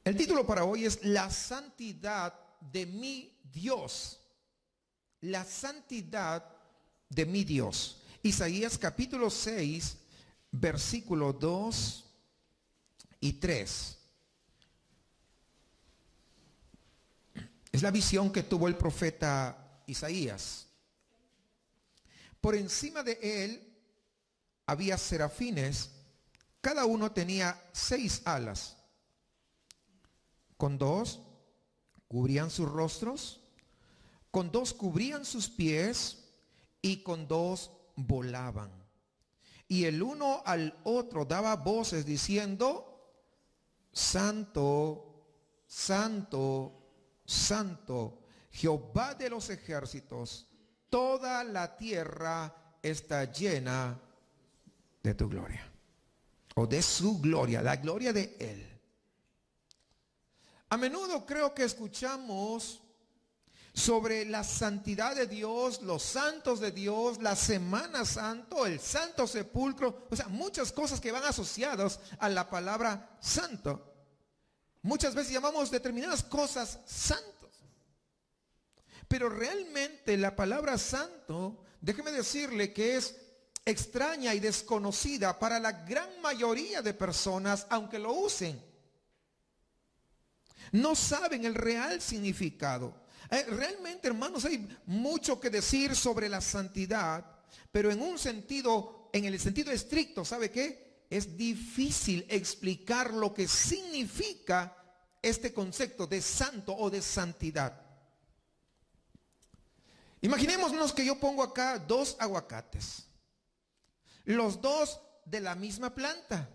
El título para hoy es La santidad de mi Dios. La santidad de mi Dios. Isaías capítulo 6, versículos 2 y 3. Es la visión que tuvo el profeta Isaías. Por encima de él había serafines, cada uno tenía 6 alas. Con 2 cubrían sus rostros, con 2 cubrían sus pies y con 2 volaban. Y el uno al otro daba voces diciendo: Santo, Santo, Santo, Jehová de los ejércitos, toda la tierra está llena de tu gloria. O de su gloria, la gloria de Él. A menudo creo que escuchamos sobre la santidad de Dios, los santos de Dios, la Semana Santa, el Santo Sepulcro, o sea, muchas cosas que van asociadas a la palabra santo. Muchas veces llamamos determinadas cosas santos. Pero realmente la palabra santo, déjeme decirle que es extraña y desconocida para la gran mayoría de personas, aunque lo usen. No saben el real significado. Realmente, hermanos, hay mucho que decir sobre la santidad, pero en un sentido, en el sentido estricto, ¿sabe qué? Es difícil explicar lo que significa este concepto de santo o de santidad. Imaginémonos que yo pongo acá 2 aguacates, los 2 de la misma planta.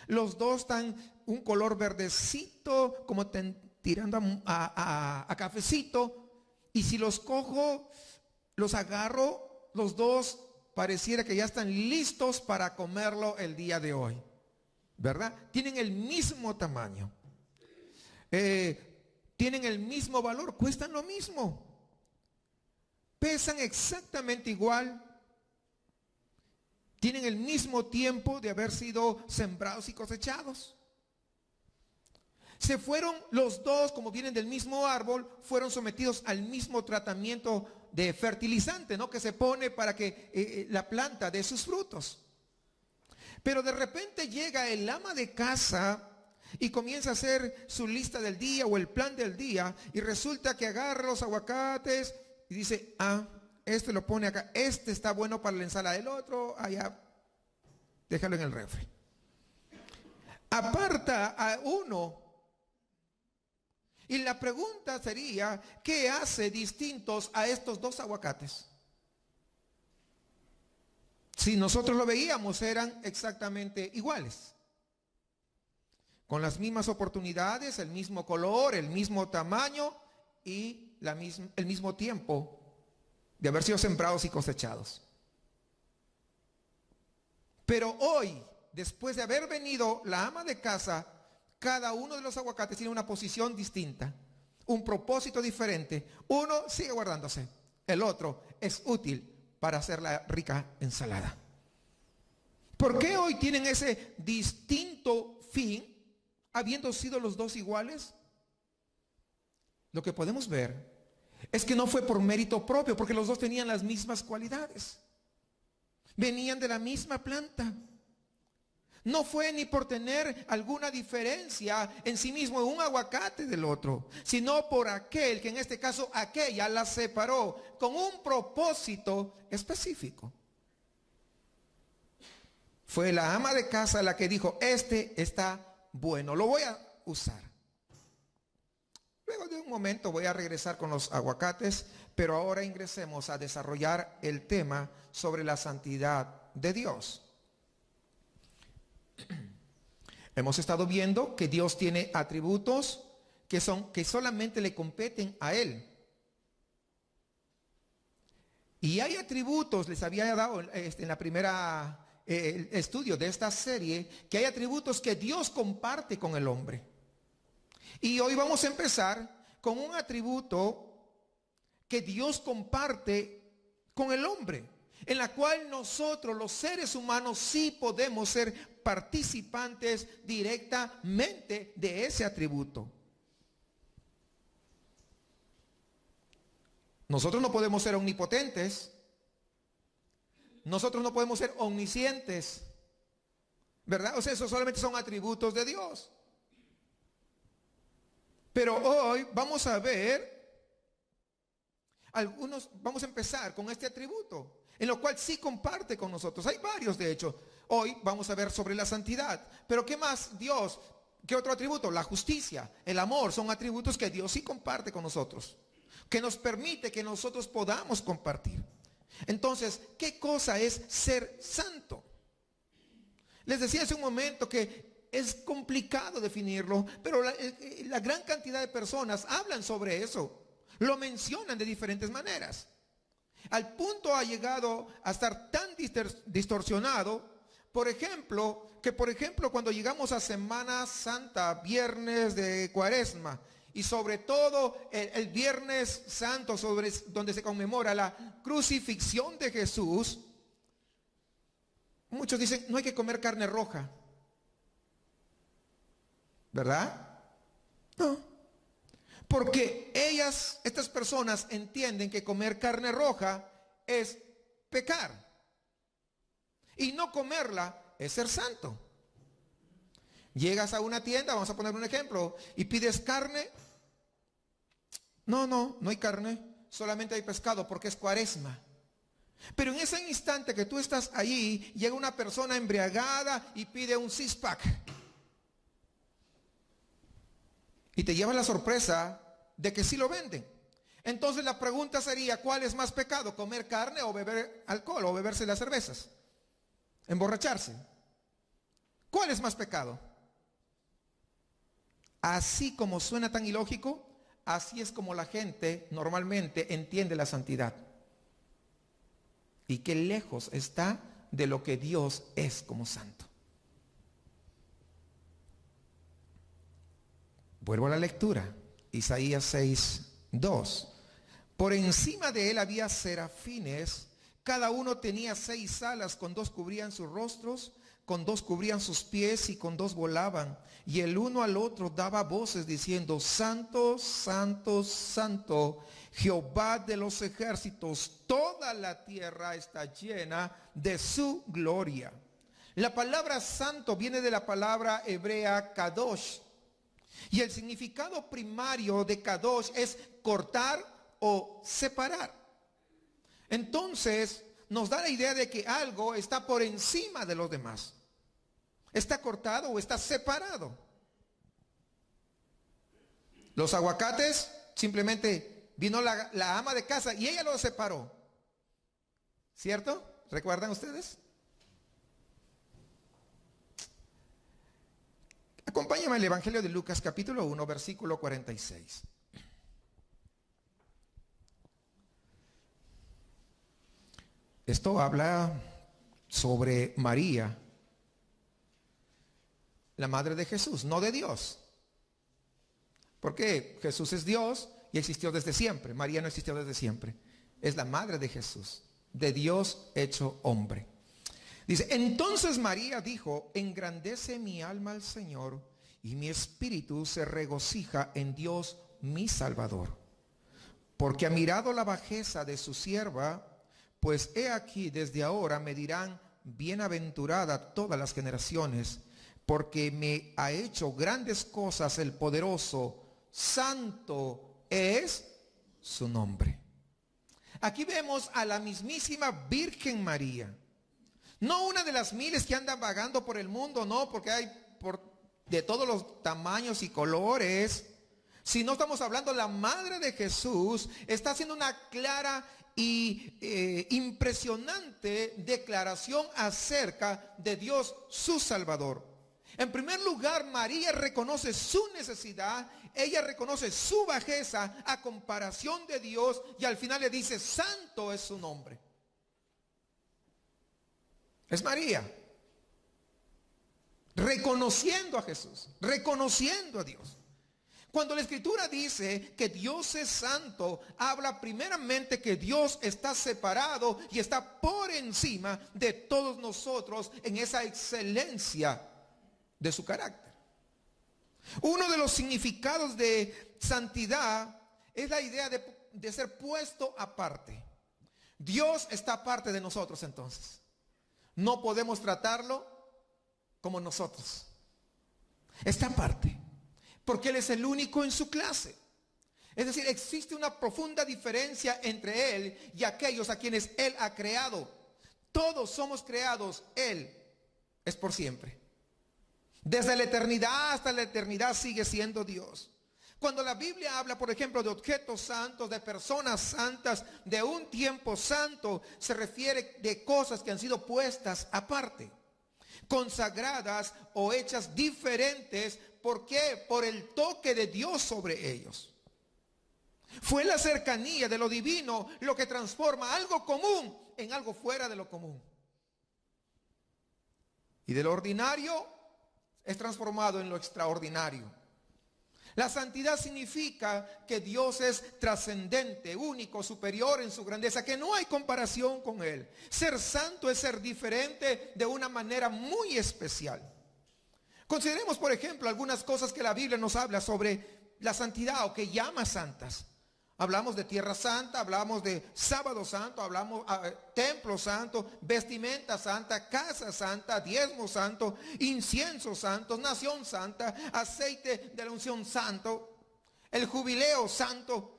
Los 2 están un color verdecito, como tirando a cafecito. Y si los cojo, los agarro, los 2 pareciera que ya están listos para comerlo el día de hoy, ¿verdad? Tienen el mismo tamaño, tienen el mismo valor, cuestan lo mismo, pesan exactamente igual. Tienen el mismo tiempo de haber sido sembrados y cosechados. Se fueron los 2, como vienen del mismo árbol, fueron sometidos al mismo tratamiento de fertilizante, ¿no? Que se pone para que la planta dé sus frutos. Pero de repente llega el ama de casa y comienza a hacer su lista del día o el plan del día, y resulta que agarra los aguacates y dice: este lo pone acá, este está bueno para la ensalada, el otro allá, déjalo en el refri. Aparta a uno. Y la pregunta sería: ¿qué hace distintos a estos 2 aguacates? Si nosotros lo veíamos, eran exactamente iguales, con las mismas oportunidades, el mismo color, el mismo tamaño y el mismo tiempo de haber sido sembrados y cosechados. Pero hoy, después de haber venido la ama de casa, cada uno de los aguacates tiene una posición distinta, un propósito diferente. Uno sigue guardándose, el otro es útil para hacer la rica ensalada. ¿Por qué hoy tienen ese distinto fin, habiendo sido los 2 iguales? Lo que podemos ver es que no fue por mérito propio, porque los 2 tenían las mismas cualidades. Venían de la misma planta. No fue ni por tener alguna diferencia en sí mismo en un aguacate del otro, sino por aquel que, en este caso, aquella la separó con un propósito específico. Fue la ama de casa la que dijo: este está bueno, lo voy a usar. Luego de un momento voy a regresar con los aguacates, pero ahora ingresemos a desarrollar el tema sobre la santidad de Dios. Hemos estado viendo que Dios tiene atributos que solamente le competen a Él. Y hay atributos, les había dado en la primera estudio de esta serie, que hay atributos que Dios comparte con el hombre. Y hoy vamos a empezar con un atributo que Dios comparte con el hombre, en la cual nosotros, los seres humanos, sí podemos ser participantes directamente de ese atributo. Nosotros no podemos ser omnipotentes. Nosotros no podemos ser omniscientes, ¿verdad? O sea, esos solamente son atributos de Dios. Pero hoy vamos a ver algunos, vamos a empezar con este atributo, en lo cual sí comparte con nosotros. Hay varios, de hecho. Hoy vamos a ver sobre la santidad. Pero ¿qué más Dios? ¿Qué otro atributo? La justicia, el amor, son atributos que Dios sí comparte con nosotros, que nos permite que nosotros podamos compartir. Entonces, ¿qué cosa es ser santo? Les decía hace un momento que es complicado definirlo, pero la gran cantidad de personas hablan sobre eso, lo mencionan de diferentes maneras. Al punto ha llegado a estar tan distorsionado, por ejemplo, cuando llegamos a Semana Santa, viernes de Cuaresma, y sobre todo el Viernes Santo, donde se conmemora la crucifixión de Jesús, muchos dicen, no hay que comer carne roja, ¿verdad? No, porque estas personas entienden que comer carne roja es pecar, y no comerla es ser santo. Llegas a una tienda, vamos a poner un ejemplo, y pides carne. No hay carne, solamente hay pescado porque es Cuaresma. Pero en ese instante que tú estás allí, llega una persona embriagada y pide un six-pack. Y te lleva la sorpresa de que sí lo venden. Entonces la pregunta sería, ¿cuál es más pecado? ¿Comer carne o beber alcohol o beberse las cervezas? ¿Emborracharse? ¿Cuál es más pecado? Así como suena tan ilógico, así es como la gente normalmente entiende la santidad. Y qué lejos está de lo que Dios es como santo. Vuelvo a la lectura. Isaías 6:2. Por encima de él había serafines, cada uno tenía 6 alas, con 2 cubrían sus rostros, con 2 cubrían sus pies y con 2 volaban. Y el uno al otro daba voces diciendo, Santo, Santo, Santo, Jehová de los ejércitos, toda la tierra está llena de su gloria. La palabra santo viene de la palabra hebrea kadosh. Y el significado primario de kadosh es cortar o separar. Entonces, nos da la idea de que algo está por encima de los demás. Está cortado o está separado. Los aguacates, simplemente vino la ama de casa y ella los separó. ¿Cierto? ¿Recuerdan ustedes? Acompáñame al Evangelio de Lucas, capítulo 1, versículo 46. Esto habla sobre María, la madre de Jesús, no de Dios. Porque Jesús es Dios y existió desde siempre. María no existió desde siempre. Es la madre de Jesús, de Dios hecho hombre. Dice, entonces María dijo, engrandece mi alma al Señor y mi espíritu se regocija en Dios mi Salvador. Porque ha mirado la bajeza de su sierva, pues he aquí desde ahora me dirán bienaventurada todas las generaciones, porque me ha hecho grandes cosas el poderoso, santo es su nombre. Aquí vemos a la mismísima Virgen María. No una de las miles que andan vagando por el mundo, no, porque hay de todos los tamaños y colores. Si no estamos hablando, la madre de Jesús está haciendo una clara y impresionante declaración acerca de Dios, su Salvador. En primer lugar, María reconoce su necesidad, ella reconoce su bajeza a comparación de Dios y al final le dice, santo es su nombre. Es María reconociendo a Jesús, reconociendo a Dios. Cuando la Escritura dice que Dios es santo, habla primeramente que Dios está separado y está por encima de todos nosotros en esa excelencia de su carácter. Uno de los significados de santidad es la idea de ser puesto aparte. Dios está aparte de nosotros entonces. No podemos tratarlo como nosotros. Está aparte. Porque Él es el único en su clase. Es decir, existe una profunda diferencia entre Él y aquellos a quienes Él ha creado. Todos somos creados. Él es por siempre. Desde la eternidad hasta la eternidad sigue siendo Dios. Cuando la Biblia habla, por ejemplo, de objetos santos, de personas santas, de un tiempo santo, se refiere de cosas que han sido puestas aparte, consagradas o hechas diferentes. ¿Por qué? Por el toque de Dios sobre ellos. Fue la cercanía de lo divino lo que transforma algo común en algo fuera de lo común. Y de lo ordinario es transformado en lo extraordinario. La santidad significa que Dios es trascendente, único, superior en su grandeza, que no hay comparación con Él. Ser santo es ser diferente de una manera muy especial. Consideremos, por ejemplo, algunas cosas que la Biblia nos habla sobre la santidad o que llama santas. Hablamos de tierra santa, hablamos de sábado santo, hablamos templo santo, vestimenta santa, casa santa, diezmo santo, incienso santo, nación santa, aceite de la unción santo, el jubileo santo,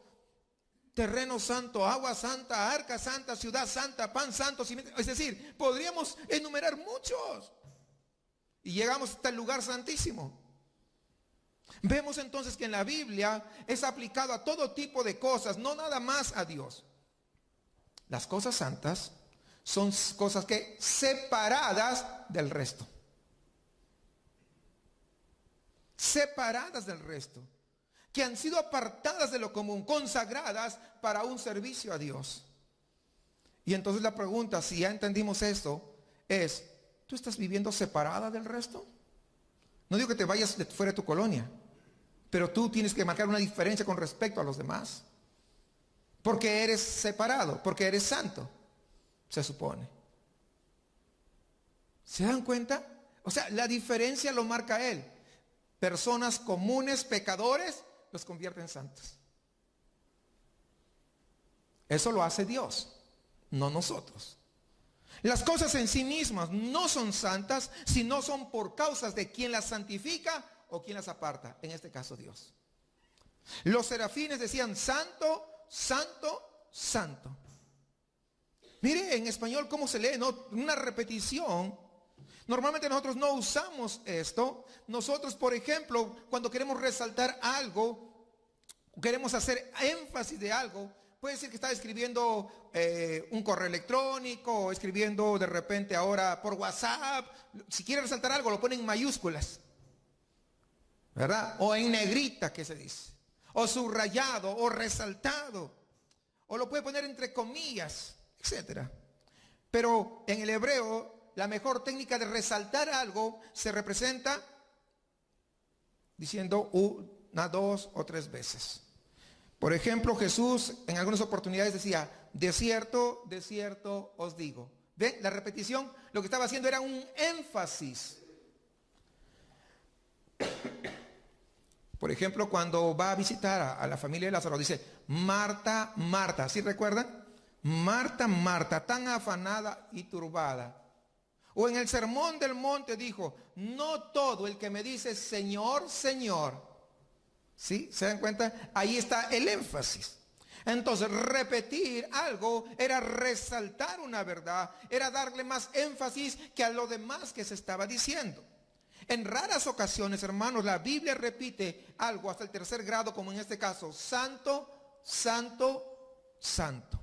terreno santo, agua santa, arca santa, ciudad santa, pan santo, es decir, podríamos enumerar muchos. Y llegamos hasta el lugar santísimo. Vemos entonces que en la Biblia es aplicado a todo tipo de cosas, no nada más a Dios. Las cosas santas son cosas que separadas del resto. Separadas del resto. Que han sido apartadas de lo común, consagradas para un servicio a Dios. Y entonces la pregunta, si ya entendimos esto, es: ¿tú estás viviendo separada del resto? No digo que te vayas de fuera de tu colonia, pero tú tienes que marcar una diferencia con respecto a los demás. Porque eres separado, porque eres santo, se supone. ¿Se dan cuenta? O sea, la diferencia lo marca Él. Personas comunes, pecadores, los convierte en santos. Eso lo hace Dios, no nosotros. Las cosas en sí mismas no son santas si no son por causas de quien las santifica o quien las aparta, en este caso Dios. Los serafines decían: santo, santo, santo. Mire en español cómo se lee, ¿no? Una repetición. Normalmente nosotros no usamos esto. Nosotros, por ejemplo, cuando queremos resaltar algo, queremos hacer énfasis de algo, puede decir que está escribiendo un correo electrónico o escribiendo de repente ahora por WhatsApp. Si quiere resaltar algo, lo pone en mayúsculas, ¿verdad? O en negrita, que se dice. O subrayado o resaltado. O lo puede poner entre comillas, etcétera. Pero en el hebreo, la mejor técnica de resaltar algo se representa diciendo una, dos o tres veces. Por ejemplo, Jesús en algunas oportunidades decía: de cierto, de cierto os digo. ¿Ven? La repetición lo que estaba haciendo era un énfasis. Por ejemplo, cuando va a visitar a la familia de Lázaro, dice: Marta, Marta. ¿Sí recuerdan? Marta, Marta, tan afanada y turbada. O en el sermón del monte dijo: no todo el que me dice Señor, Señor. ¿Sí? ¿Se dan cuenta? Ahí está el énfasis. Entonces, repetir algo era resaltar una verdad, era darle más énfasis que a lo demás que se estaba diciendo. En raras ocasiones, hermanos, la Biblia repite algo hasta el tercer grado, como en este caso: santo, santo, santo.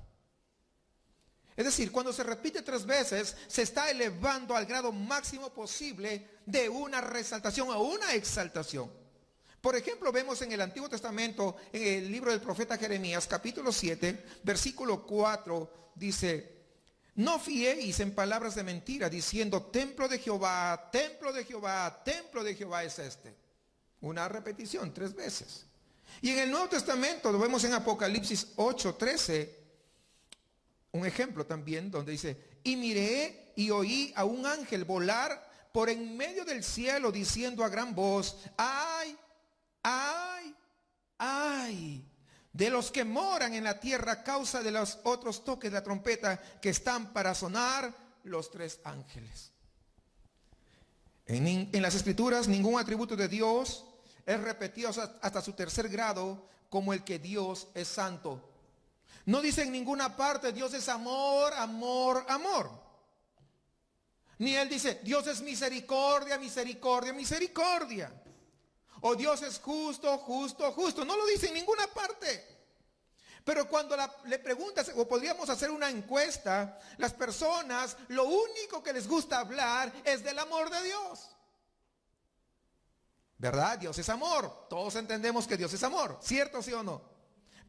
Es decir, cuando se repite 3 veces, se está elevando al grado máximo posible de una resaltación o una exaltación. Por ejemplo, vemos en el Antiguo Testamento, en el libro del profeta Jeremías, capítulo 7, versículo 4, dice: no fiéis en palabras de mentira, diciendo: templo de Jehová, templo de Jehová, templo de Jehová es este. Una repetición 3 veces. Y en el Nuevo Testamento, lo vemos en Apocalipsis 8:13, un ejemplo también donde dice, y miré y oí a un ángel volar por en medio del cielo diciendo a gran voz, ay, ay, ay, de los que moran en la tierra a causa de los otros toques de la trompeta que están para sonar los 3 ángeles. En las Escrituras ningún atributo de Dios es repetido hasta su 3er grado como el que Dios es santo. No dice en ninguna parte Dios es amor, amor, amor. Ni él dice Dios es misericordia, misericordia, misericordia. O Dios es justo, justo, justo. No lo dice en ninguna parte. Pero cuando le preguntas, o podríamos hacer una encuesta, las personas lo único que les gusta hablar es del amor de Dios. ¿Verdad? Dios es amor. Todos entendemos que Dios es amor. ¿Cierto, sí o no?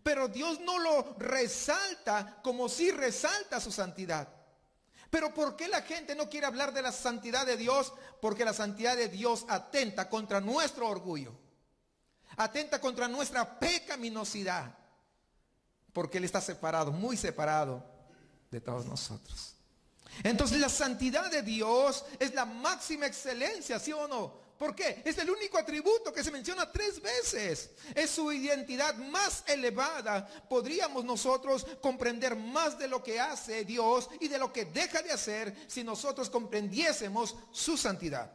Pero Dios no lo resalta como si resalta su santidad. Pero ¿por qué la gente no quiere hablar de la santidad de Dios? Porque la santidad de Dios atenta contra nuestro orgullo. Atenta contra nuestra pecaminosidad. Porque Él está separado, muy separado de todos nosotros. Entonces la santidad de Dios es la máxima excelencia, ¿sí o no? ¿Por qué? Es el único atributo que se menciona 3 veces. Es su identidad más elevada. Podríamos nosotros comprender más de lo que hace Dios y de lo que deja de hacer si nosotros comprendiésemos su santidad.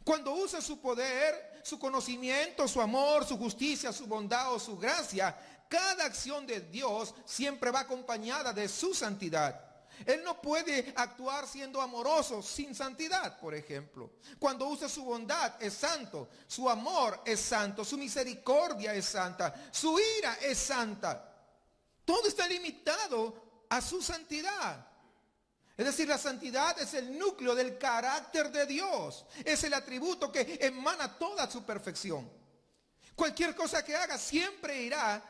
Cuando usa su poder, su conocimiento, su amor, su justicia, su bondad o su gracia, cada acción de Dios siempre va acompañada de su santidad. Él no puede actuar siendo amoroso sin santidad, por ejemplo. Cuando usa su bondad es santo, su amor es santo, su misericordia es santa, su ira es santa. Todo está limitado a su santidad. Es decir, la santidad es el núcleo del carácter de Dios. Es el atributo que emana toda su perfección. Cualquier cosa que haga siempre irá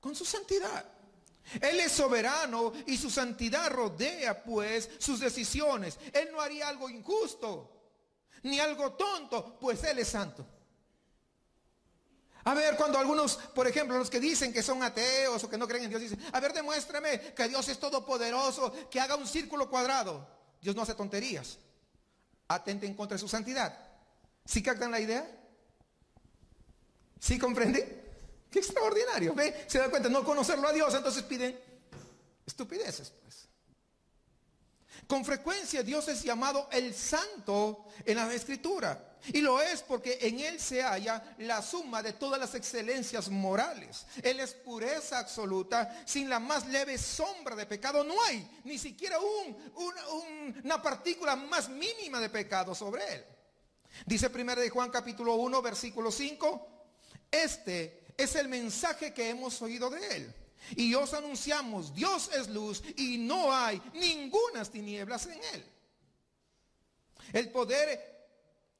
con su santidad. Él es soberano y su santidad rodea pues sus decisiones. Él no haría algo injusto ni algo tonto, pues Él es santo. A ver, cuando algunos, por ejemplo, los que dicen que son ateos o que no creen en Dios, dicen, a ver, demuéstrame que Dios es todopoderoso, que haga un círculo cuadrado. Dios no hace tonterías. Atenten contra su santidad. ¿Sí captan la idea? ¿Sí comprenden? Qué extraordinario, ¿ve? Se da cuenta, no conocerlo a Dios, entonces piden estupideces, pues. Con frecuencia Dios es llamado el santo en la Escritura. Y lo es porque en Él se halla la suma de todas las excelencias morales. Él es pureza absoluta, sin la más leve sombra de pecado. No hay ni siquiera una partícula más mínima de pecado sobre Él. Dice 1 de Juan capítulo 1 versículo 5, este es el mensaje que hemos oído de Él. Y os anunciamos, Dios es luz y no hay ningunas tinieblas en Él. El poder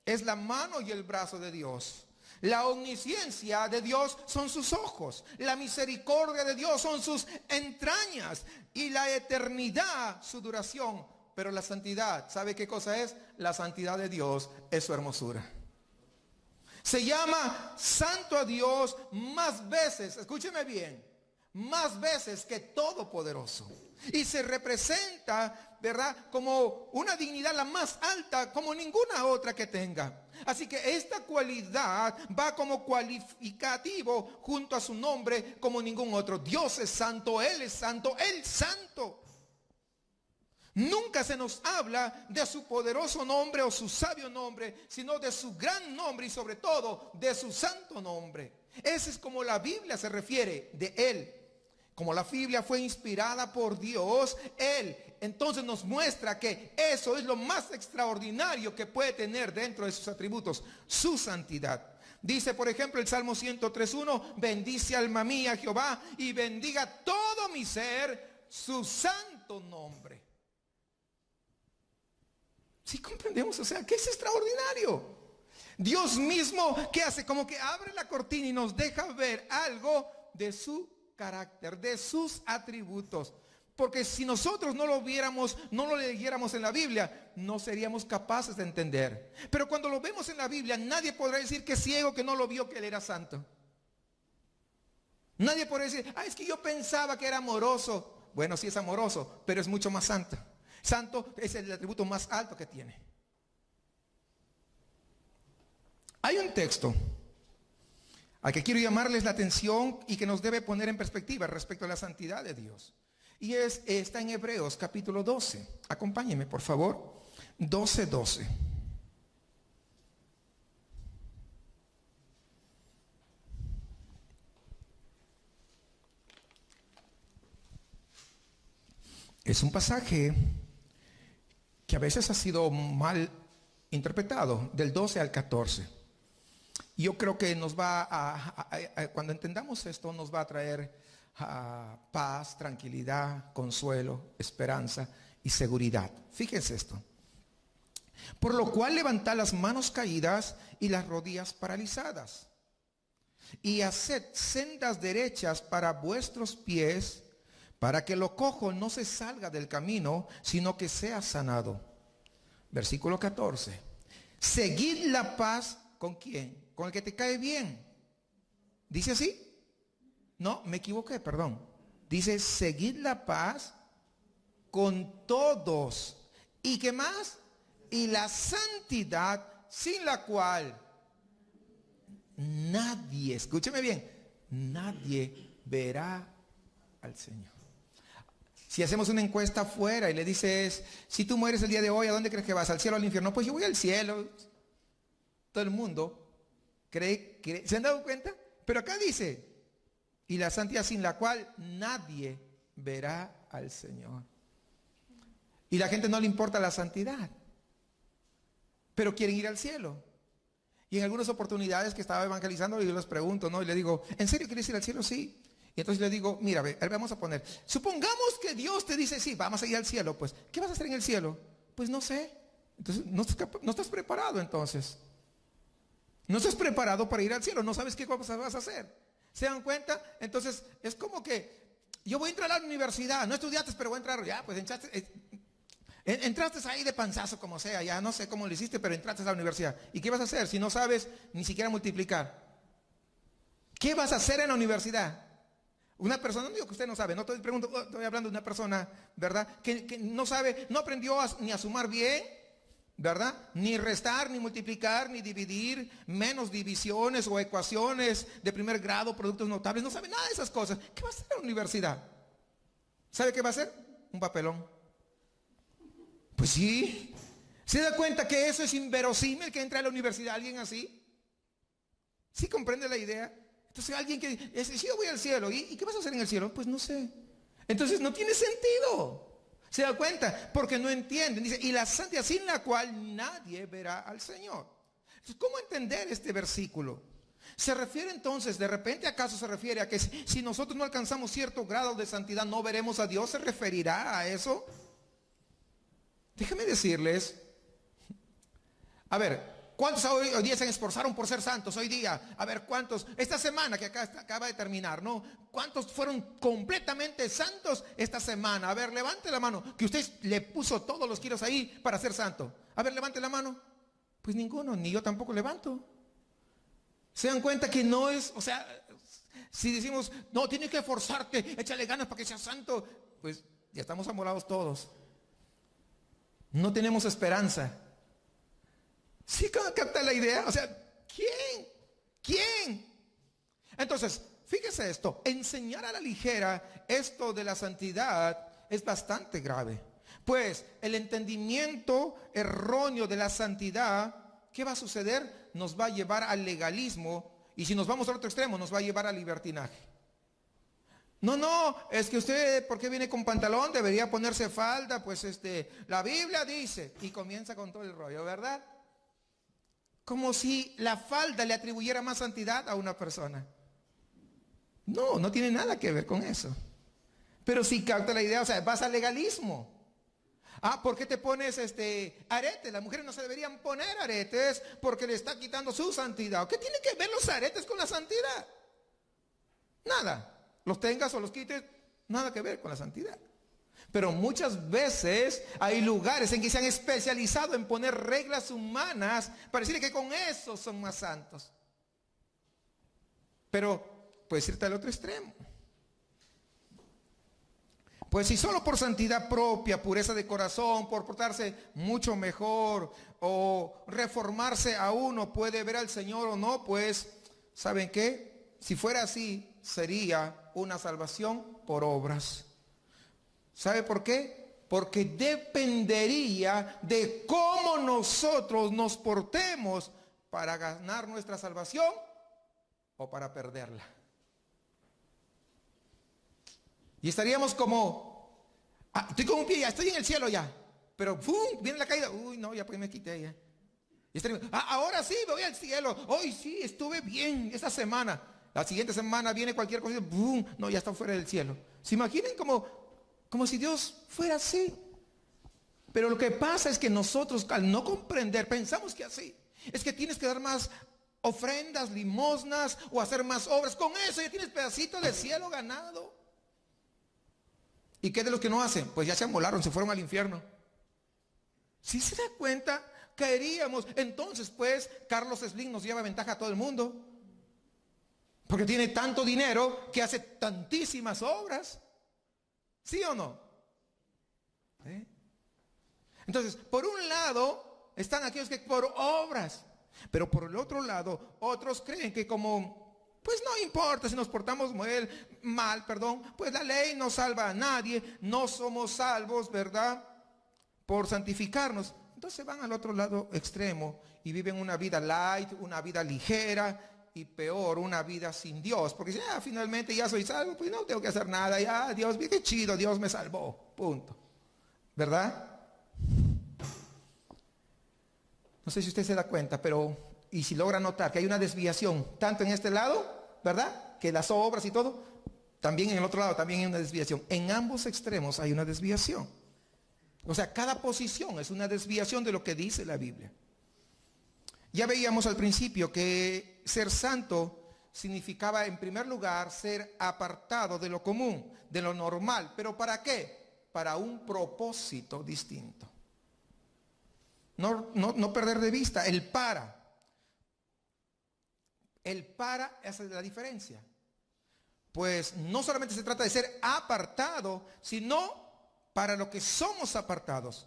es la mano y el brazo de Dios. La omnisciencia de Dios son sus ojos. La misericordia de Dios son sus entrañas. Y la eternidad su duración. Pero la santidad, ¿sabe qué cosa es? La santidad de Dios es su hermosura. Se llama santo a Dios más veces, escúcheme bien, más veces que todopoderoso. Y se representa, ¿verdad?, como una dignidad la más alta, como ninguna otra que tenga. Así que esta cualidad va como cualificativo junto a su nombre como ningún otro. Dios es santo, Él es santo, Él santo. Nunca se nos habla de su poderoso nombre o su sabio nombre, sino de su gran nombre y sobre todo de su santo nombre. Ese es como la Biblia se refiere de Él. Como la Biblia fue inspirada por Dios, Él entonces nos muestra que eso es lo más extraordinario que puede tener dentro de sus atributos, su santidad. Dice, por ejemplo, el Salmo 103:1, bendice alma mía Jehová y bendiga todo mi ser su santo nombre. ¿Sí comprendemos? O sea, que es extraordinario. Dios mismo, ¿qué hace? Como que abre la cortina y nos deja ver algo de su carácter, de sus atributos. Porque si nosotros no lo viéramos, no lo leyéramos en la Biblia, no seríamos capaces de entender. Pero cuando lo vemos en la Biblia, nadie podrá decir que es ciego, que no lo vio, que Él era santo. Nadie puede decir, es que yo pensaba que era amoroso. Bueno, sí es amoroso, pero es mucho más santo. Santo es el atributo más alto que tiene. Hay un texto al que quiero llamarles la atención y que nos debe poner en perspectiva respecto a la santidad de Dios. Y está en Hebreos capítulo 12. Acompáñenme, por favor. 12:12. Es un pasaje que a veces ha sido mal interpretado, del 12 al 14. Yo creo que nos va cuando entendamos esto, nos va a traer paz, tranquilidad, consuelo, esperanza y seguridad. Fíjense esto. Por lo cual levantad las manos caídas y las rodillas paralizadas. Y haced sendas derechas para vuestros pies, para que lo cojo no se salga del camino, sino que sea sanado. Versículo 14. Seguid la paz, ¿con quién? Con el que te cae bien. ¿Dice así? No, me equivoqué, perdón. Dice, seguid la paz con todos. ¿Y qué más? Y la santidad, sin la cual nadie, escúcheme bien, nadie verá al Señor. Si hacemos una encuesta afuera y le dices, si tú mueres el día de hoy, ¿a dónde crees que vas? ¿Al cielo o al infierno? Pues yo voy al cielo. Todo el mundo cree, ¿se han dado cuenta? Pero acá dice, y la santidad sin la cual nadie verá al Señor. Y la gente no le importa la santidad, pero quieren ir al cielo. Y en algunas oportunidades que estaba evangelizando, yo les pregunto, ¿no? Y le digo, ¿en serio quieres ir al cielo? Sí. Y entonces le digo, mira, vamos a poner, supongamos que Dios te dice, sí, vamos a ir al cielo, pues, ¿qué vas a hacer en el cielo? Pues no sé. Entonces, no estás preparado entonces. No estás preparado para ir al cielo, no sabes qué cosas vas a hacer. ¿Se dan cuenta? Entonces, es como que yo voy a entrar a la universidad, no estudiaste, pero voy a entrar, ya, pues entraste ahí de panzazo como sea, ya no sé cómo lo hiciste, pero entraste a la universidad. ¿Y qué vas a hacer si no sabes ni siquiera multiplicar? ¿Qué vas a hacer en la universidad? Una persona, no digo que usted no sabe, no estoy hablando de una persona, ¿verdad? Que no sabe, no aprendió ni a sumar bien, ¿verdad? Ni restar, ni multiplicar, ni dividir, menos divisiones o ecuaciones de primer grado, productos notables, no sabe nada de esas cosas. ¿Qué va a hacer en la universidad? ¿Sabe qué va a hacer? Un papelón. Pues sí. ¿Se da cuenta que eso es inverosímil que entre a la universidad alguien así? ¿Sí comprende la idea? Entonces alguien que dice, sí, yo voy al cielo, ¿y qué vas a hacer en el cielo? Pues no sé. Entonces no tiene sentido. ¿Se da cuenta? Porque no entienden. Dice, y la santidad sin la cual nadie verá al Señor. Entonces, ¿cómo entender este versículo? ¿Se refiere entonces, de repente acaso se refiere a que si nosotros no alcanzamos cierto grado de santidad no veremos a Dios? ¿Se referirá a eso? Déjenme decirles, a ver, ¿cuántos hoy día se esforzaron por ser santos hoy día? A ver, ¿cuántos? Esta semana que acaba de terminar, ¿no? ¿Cuántos fueron completamente santos esta semana? A ver, levante la mano, que usted le puso todos los kilos ahí para ser santo. A ver, levante la mano. Pues ninguno, ni yo tampoco levanto. ¿Se dan cuenta que no es, o sea, si decimos, no, tienes que esforzarte, échale ganas para que seas santo, pues ya estamos amolados todos. No tenemos esperanza. ¿Sí capta la idea? O sea, ¿quién? Entonces, fíjese esto, enseñar a la ligera esto de la santidad es bastante grave. Pues el entendimiento erróneo de la santidad, ¿qué va a suceder? Nos va a llevar al legalismo, y si nos vamos al otro extremo, nos va a llevar al libertinaje. No, es que usted, ¿por qué viene con pantalón? Debería ponerse falda, pues la Biblia dice, y comienza con todo el rollo, ¿verdad? Como si la falda le atribuyera más santidad a una persona. No tiene nada que ver con eso. Pero sí capta la idea, o sea, vas al legalismo. ¿Por qué te pones aretes? Las mujeres no se deberían poner aretes porque le está quitando su santidad. ¿Qué tiene que ver los aretes con la santidad? Nada. Los tengas o los quites, nada que ver con la santidad. Pero muchas veces hay lugares en que se han especializado en poner reglas humanas para decir que con eso son más santos. Pero puedes irte al otro extremo. Pues si solo por santidad propia, pureza de corazón, por portarse mucho mejor o reformarse a uno puede ver al Señor o no, pues, ¿saben qué? Si fuera así, sería una salvación por obras. ¿Sabe por qué? Porque dependería de cómo nosotros nos portemos para ganar nuestra salvación o para perderla. Y estaríamos como, estoy con un pie ya, estoy en el cielo ya, pero ¡pum! Viene la caída, uy no, ya pues me quité ya. Y estaríamos, ahora sí me voy al cielo, hoy sí estuve bien esta semana, la siguiente semana viene cualquier cosa, ¡pum! No, ya está fuera del cielo. ¿Se imaginen como si Dios fuera así? Pero lo que pasa es que nosotros al no comprender, pensamos que así, es que tienes que dar más ofrendas, limosnas o hacer más obras, con eso ya tienes pedacitos de cielo ganado. ¿Y qué de los que no hacen? Pues ya se amolaron, se fueron al infierno. ¿Sí se da cuenta? Caeríamos. Entonces, pues, Carlos Slim nos lleva ventaja a todo el mundo. Porque tiene tanto dinero que hace tantísimas obras. ¿Sí o no? Entonces, por un lado, están aquellos que por obras. Pero por el otro lado, otros creen que como... pues no importa si nos portamos mal, pues la ley no salva a nadie, no somos salvos, ¿verdad? Por santificarnos. Entonces van al otro lado extremo y viven una vida light, una vida ligera y peor, una vida sin Dios. Porque ya finalmente ya soy salvo, pues no tengo que hacer nada, ya Dios, qué chido, Dios me salvó, punto. ¿Verdad? No sé si usted se da cuenta, pero... y si logra notar que hay una desviación, tanto en este lado, ¿verdad? Que las obras y todo, también en el otro lado también hay una desviación. En ambos extremos hay una desviación. O sea, cada posición es una desviación de lo que dice la Biblia. Ya veíamos al principio que ser santo significaba en primer lugar ser apartado de lo común, de lo normal. ¿Pero para qué? Para un propósito distinto. No perder de vista el para. El para, esa es la diferencia. Pues no solamente se trata de ser apartado, sino para lo que somos apartados.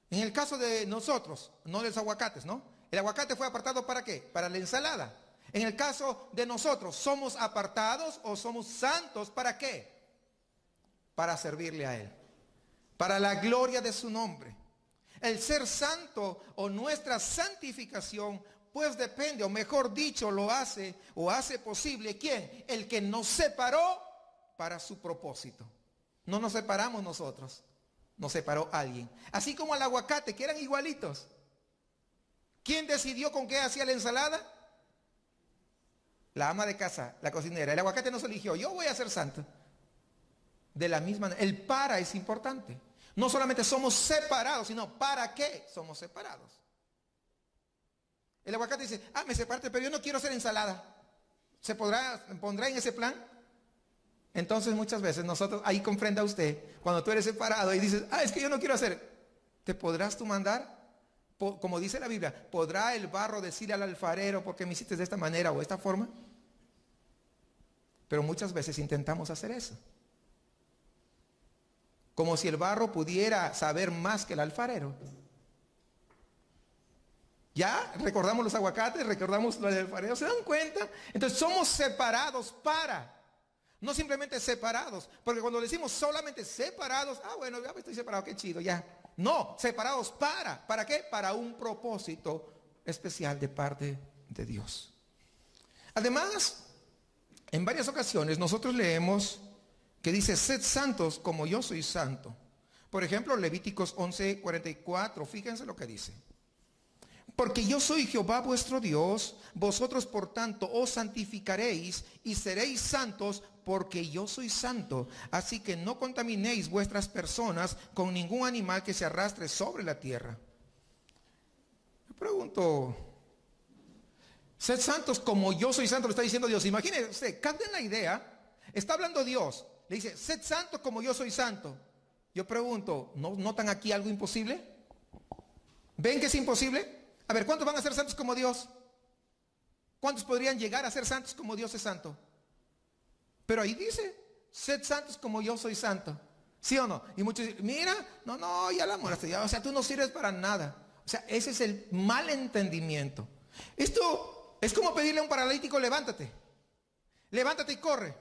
En el caso de nosotros, no de los aguacates, ¿no? El aguacate fue apartado ¿para qué? Para la ensalada. En el caso de nosotros, ¿somos apartados o somos santos? ¿Para qué? Para servirle a Él. Para la gloria de su nombre. El ser santo o nuestra santificación pues depende, o mejor dicho, lo hace o hace posible, ¿quién? El que nos separó para su propósito. No nos separamos nosotros, nos separó alguien. Así como al aguacate, que eran igualitos. ¿Quién decidió con qué hacía la ensalada? La ama de casa, la cocinera. El aguacate no se eligió, yo voy a ser santo. De la misma manera, el para es importante. No solamente somos separados, sino ¿para qué somos separados? El aguacate dice, me separaste, pero yo no quiero hacer ensalada. ¿Pondrá en ese plan? Entonces muchas veces nosotros, ahí comprenda usted, cuando tú eres separado y dices, es que yo no quiero hacer, ¿te podrás tú mandar? Como dice la Biblia, ¿podrá el barro decirle al alfarero por qué me hiciste de esta manera o de esta forma? Pero muchas veces intentamos hacer eso. Como si el barro pudiera saber más que el alfarero. Ya recordamos los aguacates, recordamos lo del alfarero, ¿se dan cuenta? Entonces somos separados para, no simplemente separados, porque cuando decimos solamente separados, bueno, ya estoy separado, qué chido, ya. No, separados ¿para qué? Para un propósito especial de parte de Dios. Además, en varias ocasiones nosotros leemos que dice, sed santos como yo soy santo. Por ejemplo, Levíticos 11:44, fíjense lo que dice. Porque yo soy Jehová vuestro Dios, vosotros por tanto os santificaréis y seréis santos porque yo soy santo. Así que no contaminéis vuestras personas con ningún animal que se arrastre sobre la tierra. Me pregunto, sed santos como yo soy santo, lo está diciendo Dios. Imagínense usted, capten la idea, está hablando Dios, le dice, sed santos como yo soy santo. Yo pregunto, ¿no notan aquí algo imposible? ¿Ven que es imposible? A ver, ¿cuántos van a ser santos como Dios? ¿Cuántos podrían llegar a ser santos como Dios es santo? Pero ahí dice, sed santos como yo soy santo. ¿Sí o no? Y muchos dicen, mira, no, ya la muerte, ya, o sea, tú no sirves para nada. O sea, ese es el mal entendimiento. Esto es como pedirle a un paralítico, levántate. Levántate y corre.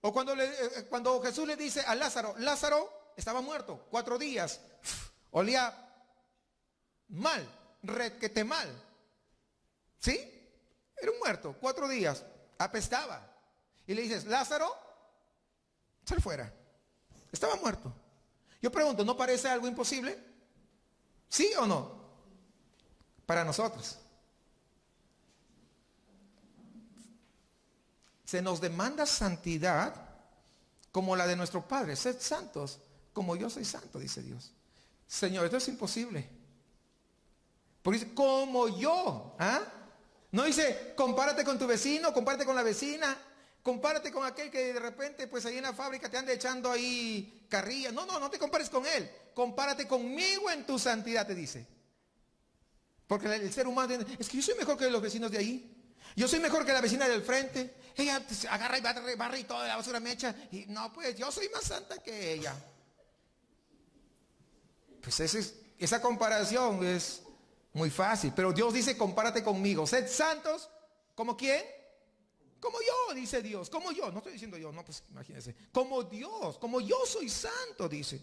O cuando Jesús le dice a Lázaro, Lázaro estaba muerto, 4 días, olía mal, requete mal. ¿Sí? Era un muerto, 4 días, apestaba. Y le dices, Lázaro, sal fuera. Estaba muerto. Yo pregunto, ¿no parece algo imposible? ¿Sí o no? Para nosotros. Se nos demanda santidad como la de nuestro Padre. Sed santos como yo soy santo, dice Dios. Señor, esto es imposible. Porque dice, como yo. ¿Ah? No dice, compárate con tu vecino, compárate con la vecina, compárate con aquel que de repente, pues ahí en la fábrica te anda echando ahí carrilla. No te compares con él. Compárate conmigo en tu santidad, te dice. Porque el ser humano dice, es que yo soy mejor que los vecinos de ahí. Yo soy mejor que la vecina del frente. Ella agarra y barre y toda la basura me echa. Y no, pues yo soy más santa que ella. Pues esa comparación es muy fácil. Pero Dios dice, compárate conmigo. Sed santos, ¿como quién? Como yo, dice Dios. Como yo. No estoy diciendo yo, no, pues imagínense. Como Dios, como yo soy santo, dice.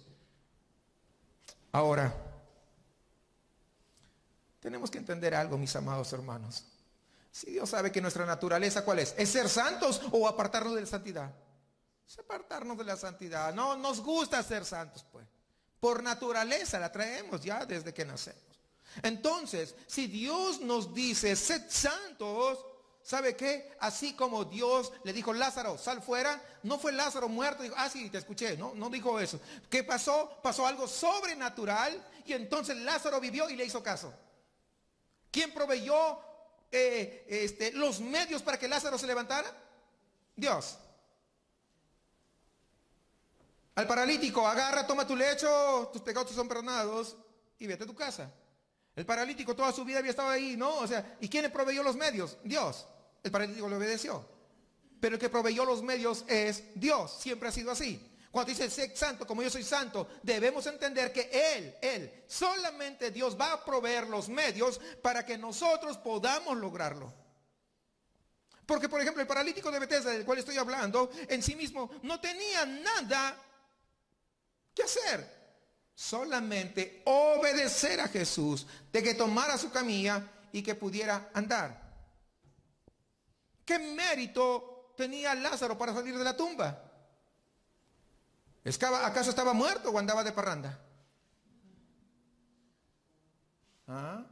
Ahora, tenemos que entender algo, mis amados hermanos. Si Dios sabe que nuestra naturaleza, ¿cuál es? ¿Es ser santos o apartarnos de la santidad? Es apartarnos de la santidad. No nos gusta ser santos, pues. Por naturaleza la traemos ya desde que nacemos. Entonces, si Dios nos dice, sed santos, ¿sabe qué? Así como Dios le dijo, Lázaro, sal fuera. No fue Lázaro muerto. Dijo, sí, te escuché. No dijo eso. ¿Qué pasó? Pasó algo sobrenatural y entonces Lázaro vivió y le hizo caso. ¿Quién proveyó los medios para que Lázaro se levantara? Dios. Al paralítico, agarra, toma tu lecho, tus pecados son perdonados y vete a tu casa. El paralítico toda su vida había estado ahí, ¿no? O sea, ¿y quién le proveyó los medios? Dios. El paralítico le obedeció. Pero el que proveyó los medios es Dios. Siempre ha sido así. Cuando dice sé santo como yo soy santo, debemos entender que Él, solamente Dios va a proveer los medios para que nosotros podamos lograrlo. Porque, por ejemplo, el paralítico de Betesda, del cual estoy hablando, en sí mismo no tenía nada que hacer. Solamente obedecer a Jesús, de que tomara su camilla y que pudiera andar. ¿Qué mérito tenía Lázaro para salir de la tumba? ¿Acaso estaba muerto o andaba de parranda? ¿Ah?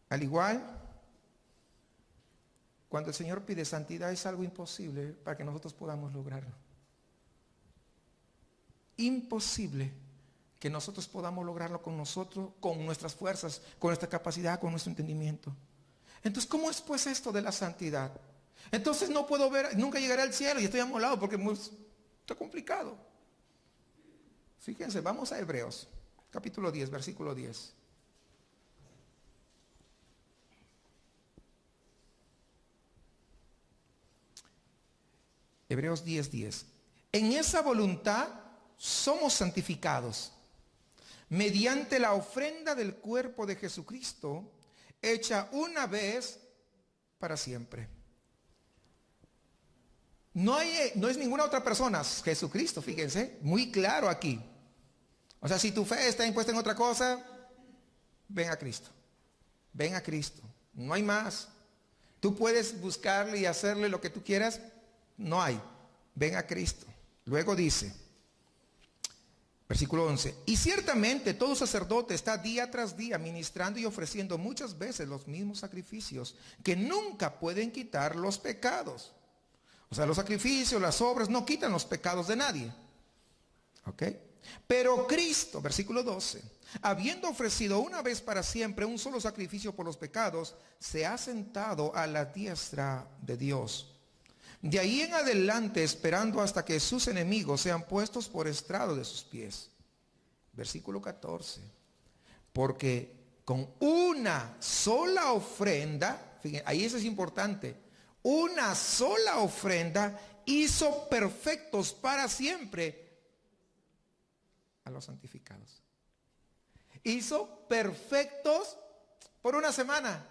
Al igual, cuando el Señor pide santidad es algo imposible para que nosotros podamos lograrlo. Imposible que nosotros podamos lograrlo con nosotros, con nuestras fuerzas, con nuestra capacidad, con nuestro entendimiento. Entonces, ¿cómo es pues esto de la santidad? Entonces no puedo ver, nunca llegaré al cielo y estoy amolado porque está complicado. Fíjense, vamos a Hebreos, capítulo 10, versículo 10. Hebreos 10:10. En esa voluntad somos santificados mediante la ofrenda del cuerpo de Jesucristo, hecha una vez para siempre. No es ninguna otra persona, Jesucristo, fíjense, muy claro aquí. O sea, si tu fe está impuesta en otra cosa, ven a Cristo. Ven a Cristo. No hay más. Tú puedes buscarle y hacerle lo que tú quieras. No hay. Ven a Cristo. Luego dice, versículo 11, y ciertamente todo sacerdote está día tras día ministrando y ofreciendo muchas veces los mismos sacrificios que nunca pueden quitar los pecados. O sea, los sacrificios, las obras no quitan los pecados de nadie. ¿Ok? Pero Cristo, versículo 12, habiendo ofrecido una vez para siempre un solo sacrificio por los pecados, se ha sentado a la diestra de Dios. De ahí en adelante, esperando hasta que sus enemigos sean puestos por estrado de sus pies. Versículo 14. Porque con una sola ofrenda, fíjense, ahí eso es importante. Una sola ofrenda hizo perfectos para siempre a los santificados. Hizo perfectos por una semana,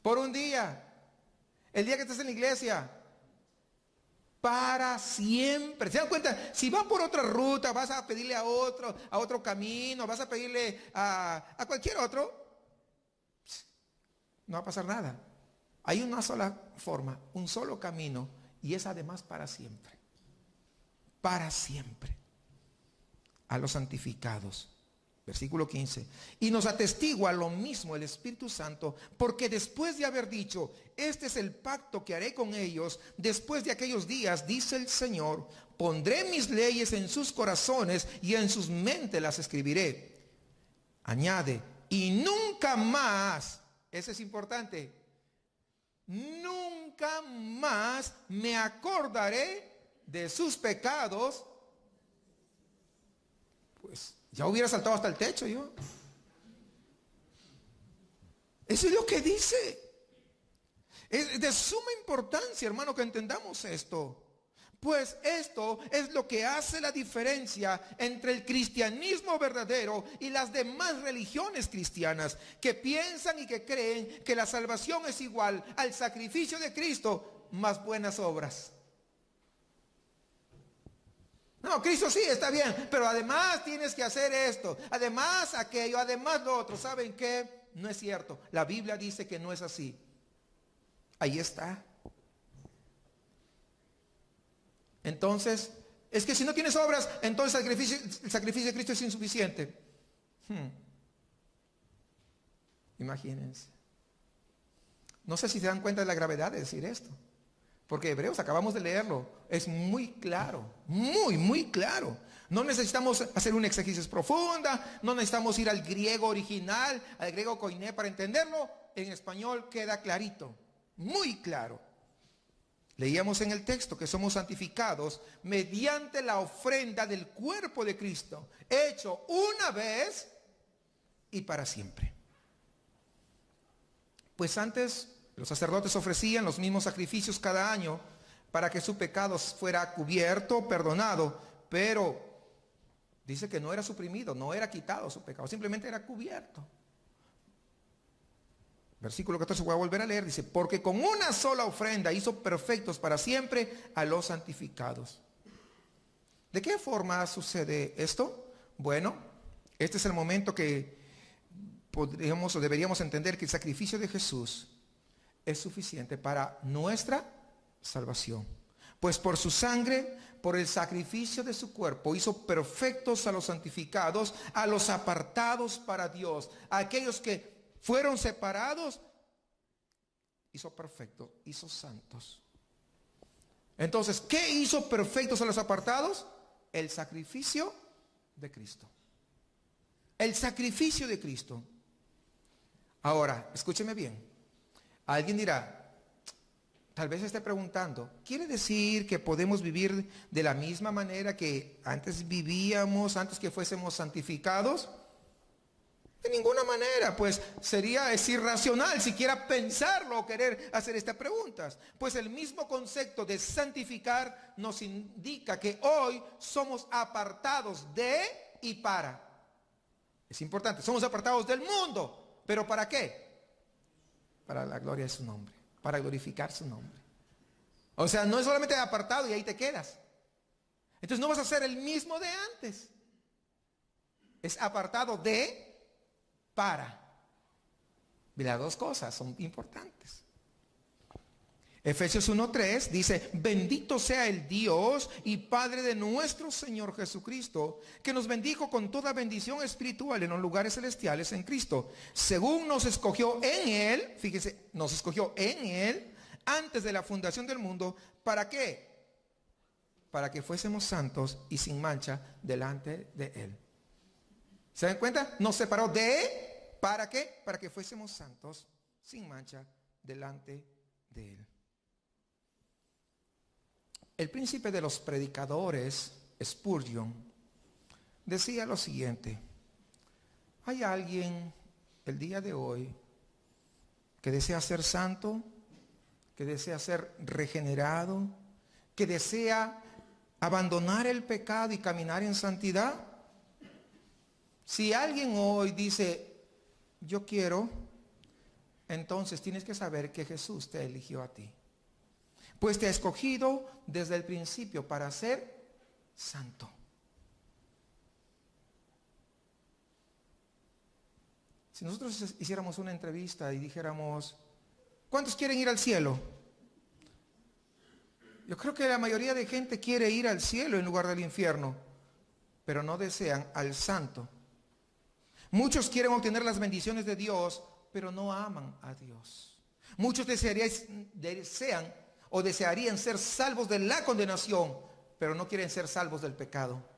por un día, el día que estés en la iglesia, para siempre. ¿Se dan cuenta? Si vas por otra ruta, vas a pedirle a otro camino, vas a pedirle a cualquier otro, no va a pasar nada. Hay una sola forma, un solo camino, y es además para siempre. Para siempre. A los santificados. Versículo 15. Y nos atestigua lo mismo el Espíritu Santo, porque después de haber dicho, este es el pacto que haré con ellos, después de aquellos días, dice el Señor, pondré mis leyes en sus corazones y en sus mentes las escribiré. Añade, y nunca más, eso es importante, nunca más me acordaré de sus pecados. Pues ya hubiera saltado hasta el techo yo. Eso es lo que dice. Es de suma importancia, hermano, que entendamos esto. Pues esto es lo que hace la diferencia entre el cristianismo verdadero y las demás religiones cristianas, que piensan y que creen que la salvación es igual al sacrificio de Cristo más buenas obras. No, Cristo sí está bien, pero además tienes que hacer esto, además aquello, además lo otro. ¿Saben qué? No es cierto. La Biblia dice que no es así. Ahí está. Entonces, es que si no tienes obras, entonces el sacrificio de Cristo es insuficiente. Imagínense. No sé si se dan cuenta de la gravedad de decir esto. Porque Hebreos, acabamos de leerlo, es muy claro, muy claro. No necesitamos hacer una exégesis profunda, no necesitamos ir al griego original, al griego koiné para entenderlo. En español queda clarito, muy claro. Leíamos en el texto que somos santificados mediante la ofrenda del cuerpo de Cristo, hecho una vez y para siempre. Pues antes los sacerdotes ofrecían los mismos sacrificios cada año para que su pecado fuera cubierto, perdonado, pero dice que no era suprimido, no era quitado su pecado, simplemente era cubierto. Versículo 14, voy a volver a leer, dice, porque con una sola ofrenda hizo perfectos para siempre a los santificados. ¿De qué forma sucede esto? Bueno, este es el momento que podríamos o deberíamos entender que el sacrificio de Jesús es suficiente para nuestra salvación. Pues por su sangre, por el sacrificio de su cuerpo, hizo perfectos a los santificados, a los apartados para Dios, a aquellos que fueron separados, hizo perfectos, hizo santos. Entonces, ¿qué hizo perfectos a los apartados? El sacrificio de Cristo. El sacrificio de Cristo. Ahora, escúcheme bien. Alguien dirá, tal vez esté preguntando, ¿quiere decir que podemos vivir de la misma manera que antes vivíamos, antes que fuésemos santificados? De ninguna manera, pues es irracional siquiera pensarlo o querer hacer estas preguntas. Pues el mismo concepto de santificar nos indica que hoy somos apartados de y para. Es importante, somos apartados del mundo, ¿pero para qué? Para la gloria de su nombre, para glorificar su nombre. O sea, no es solamente apartado y ahí te quedas. Entonces no vas a ser el mismo de antes. Es apartado de, para. Y las dos cosas son importantes. Efesios 1:3 dice, bendito sea el Dios y Padre de nuestro Señor Jesucristo, que nos bendijo con toda bendición espiritual en los lugares celestiales en Cristo, según nos escogió en Él, fíjese, nos escogió en Él, antes de la fundación del mundo, ¿para qué? Para que fuésemos santos y sin mancha delante de Él. ¿Se dan cuenta? Nos separó de, ¿para qué? Para que fuésemos santos sin mancha delante de Él. El príncipe de los predicadores, Spurgeon, decía lo siguiente: hay alguien el día de hoy que desea ser santo, que desea ser regenerado, que desea abandonar el pecado y caminar en santidad. Si alguien hoy dice, yo quiero, entonces tienes que saber que Jesús te eligió a ti. Pues te ha escogido desde el principio para ser santo. Si nosotros hiciéramos una entrevista y dijéramos, ¿cuántos quieren ir al cielo? Yo creo que la mayoría de gente quiere ir al cielo en lugar del infierno, pero no desean al santo. Muchos quieren obtener las bendiciones de Dios, pero no aman a Dios. Muchos desearían ser salvos de la condenación, pero no quieren ser salvos del pecado.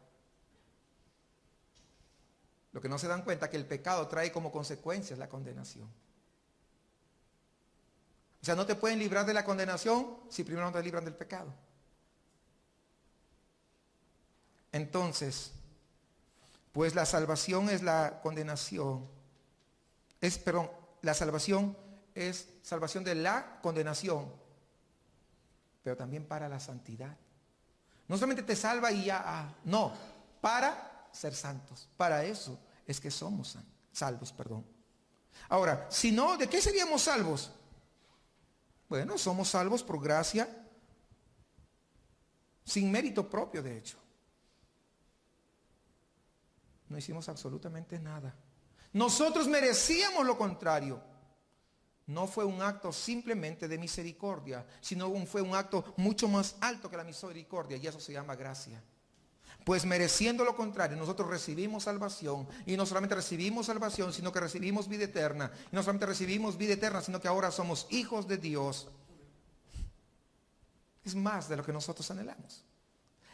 Lo que no se dan cuenta es que el pecado trae como consecuencias la condenación. O sea, no te pueden librar de la condenación si primero no te libran del pecado. Entonces, pues la salvación es la condenación. La salvación es salvación de la condenación, pero también para la santidad. No solamente te salva y ya, no, para ser santos. Para eso es que somos salvos, Ahora, si no, ¿de qué seríamos salvos? Bueno, somos salvos por gracia, sin mérito propio, de hecho. No hicimos absolutamente nada. Nosotros merecíamos lo contrario. No fue un acto simplemente de misericordia, sino fue un acto mucho más alto que la misericordia, y eso se llama gracia. Pues mereciendo lo contrario, nosotros recibimos salvación, y no solamente recibimos salvación, sino que recibimos vida eterna. Y no solamente recibimos vida eterna, sino que ahora somos hijos de Dios. Es más de lo que nosotros anhelamos.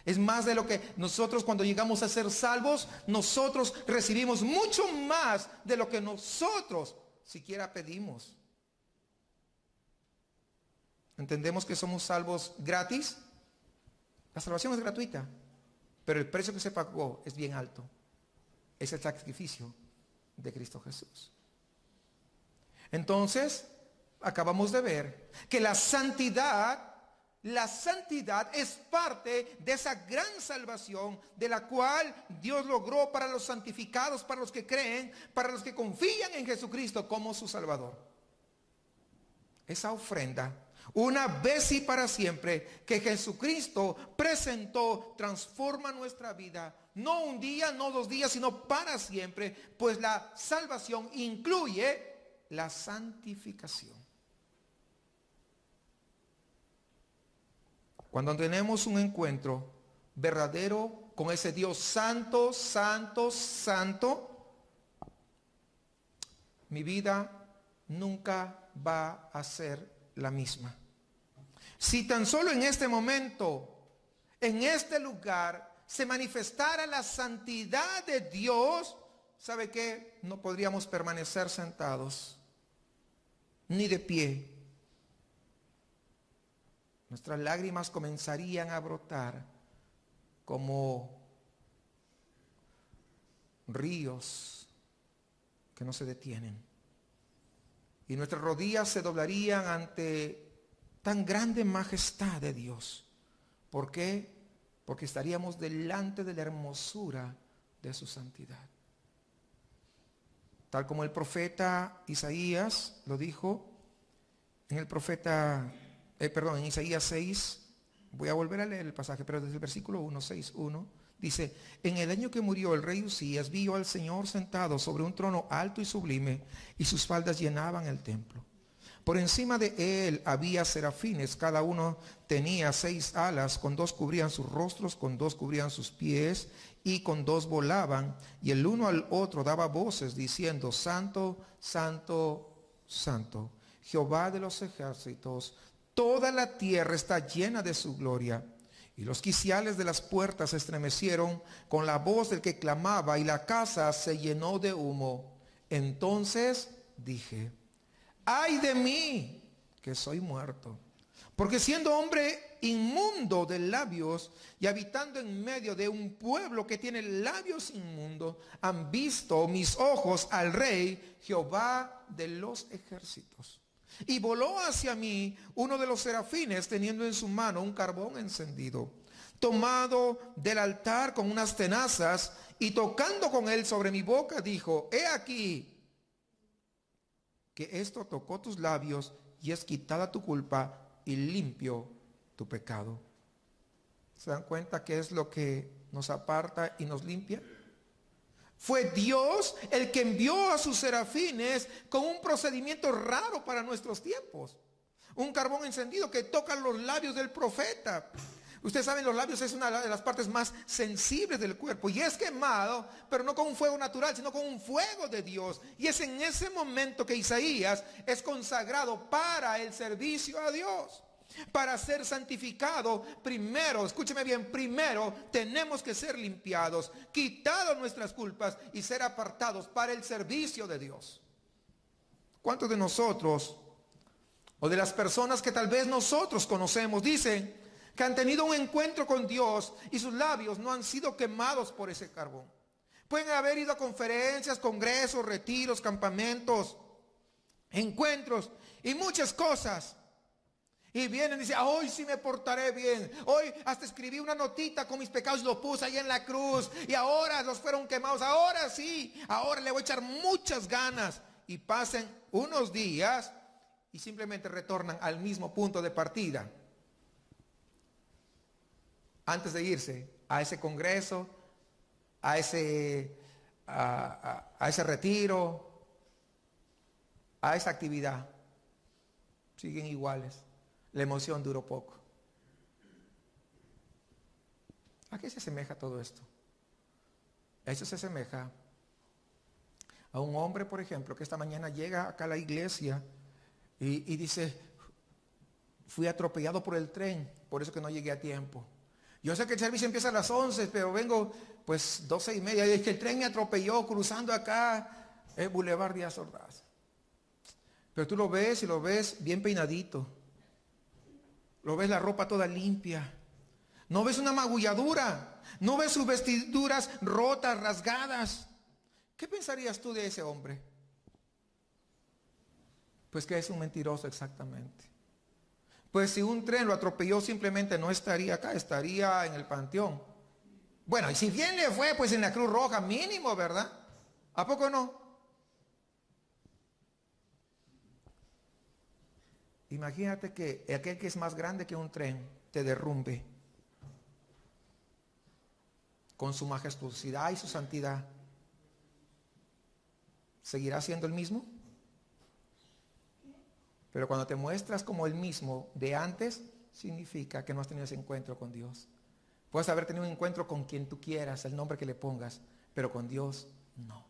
Es más de lo que nosotros, cuando llegamos a ser salvos, nosotros recibimos mucho más de lo que nosotros siquiera pedimos. ¿Entendemos que somos salvos gratis? La salvación es gratuita, pero el precio que se pagó es bien alto. Es el sacrificio de Cristo Jesús. Entonces, acabamos de ver que la santidad es parte de esa gran salvación de la cual Dios logró para los santificados, para los que creen, para los que confían en Jesucristo como su Salvador. Esa ofrenda, una vez y para siempre, que Jesucristo presentó, transforma nuestra vida. No un día, no 2 días, sino para siempre, pues la salvación incluye la santificación. Cuando tenemos un encuentro verdadero con ese Dios santo, santo, santo, mi vida nunca va a ser la misma. Si tan solo en este momento, en este lugar, se manifestara la santidad de Dios, ¿sabe qué? No podríamos permanecer sentados, ni de pie. Nuestras lágrimas comenzarían a brotar como ríos que no se detienen. Y nuestras rodillas se doblarían ante tan grande majestad de Dios. ¿Por qué? Porque estaríamos delante de la hermosura de su santidad. Tal como el profeta Isaías lo dijo en en Isaías 6, voy a volver a leer el pasaje, pero desde el versículo 1, 6:1, dice: en el año que murió el rey Usías, vi yo al Señor sentado sobre un trono alto y sublime, y sus faldas llenaban el templo. Por encima de él había serafines, cada uno tenía 6 alas, con 2 cubrían sus rostros, con 2 cubrían sus pies, y con 2 volaban, y el uno al otro daba voces diciendo: Santo, Santo, Santo, Jehová de los ejércitos, toda la tierra está llena de su gloria. Y los quiciales de las puertas se estremecieron con la voz del que clamaba, y la casa se llenó de humo. Entonces dije: ay de mí, que soy muerto, porque siendo hombre inmundo de labios y habitando en medio de un pueblo que tiene labios inmundos, han visto mis ojos al Rey, Jehová de los ejércitos. Y voló hacia mí uno de los serafines teniendo en su mano un carbón encendido, tomado del altar con unas tenazas, y tocando con él sobre mi boca dijo: he aquí que esto tocó tus labios y es quitada tu culpa y limpio tu pecado. ¿Se dan cuenta qué es lo que nos aparta y nos limpia? Fue Dios el que envió a sus serafines con un procedimiento raro para nuestros tiempos. Un carbón encendido que toca los labios del profeta. Ustedes saben, los labios es una de las partes más sensibles del cuerpo. Y es quemado, pero no con un fuego natural, sino con un fuego de Dios. Y es en ese momento que Isaías es consagrado para el servicio a Dios. Para ser santificado, primero, escúcheme bien, primero tenemos que ser limpiados, quitados nuestras culpas y ser apartados para el servicio de Dios. ¿Cuántos de nosotros, o de las personas que tal vez nosotros conocemos, dicen que han tenido un encuentro con Dios y sus labios no han sido quemados por ese carbón? Pueden haber ido a conferencias, congresos, retiros, campamentos, encuentros y muchas cosas. Y vienen y dicen: hoy sí me portaré bien. Hoy hasta escribí una notita con mis pecados y lo puse ahí en la cruz. Y ahora los fueron quemados. Ahora sí, ahora le voy a echar muchas ganas. Y pasen unos días y simplemente retornan al mismo punto de partida. Antes de irse a ese congreso, a ese retiro, a esa actividad, siguen iguales. La emoción duró poco. ¿A qué se asemeja todo esto? Eso se asemeja a un hombre, por ejemplo, que esta mañana llega acá a la iglesia y dice: fui atropellado por el tren, por eso que no llegué a tiempo. Yo sé que el servicio empieza a las 11, pero vengo pues 12:30. Y es que el tren me atropelló cruzando acá el Boulevard Díaz Ordaz. Pero tú lo ves y lo ves bien peinadito. Lo ves la ropa toda limpia. No ves una magulladura. No ves sus vestiduras rotas, rasgadas. ¿Qué pensarías tú de ese hombre? Pues que es un mentiroso, exactamente. Pues si un tren lo atropelló, simplemente no estaría acá, estaría en el panteón. Bueno, y si bien le fue, pues en la Cruz Roja mínimo, ¿verdad? ¿A poco no? Imagínate que aquel que es más grande que un tren te derrumbe con su majestuosidad y su santidad. ¿Seguirá siendo el mismo? Pero cuando te muestras como el mismo de antes, significa que no has tenido ese encuentro con Dios. Puedes haber tenido un encuentro con quien tú quieras, el nombre que le pongas, pero con Dios no.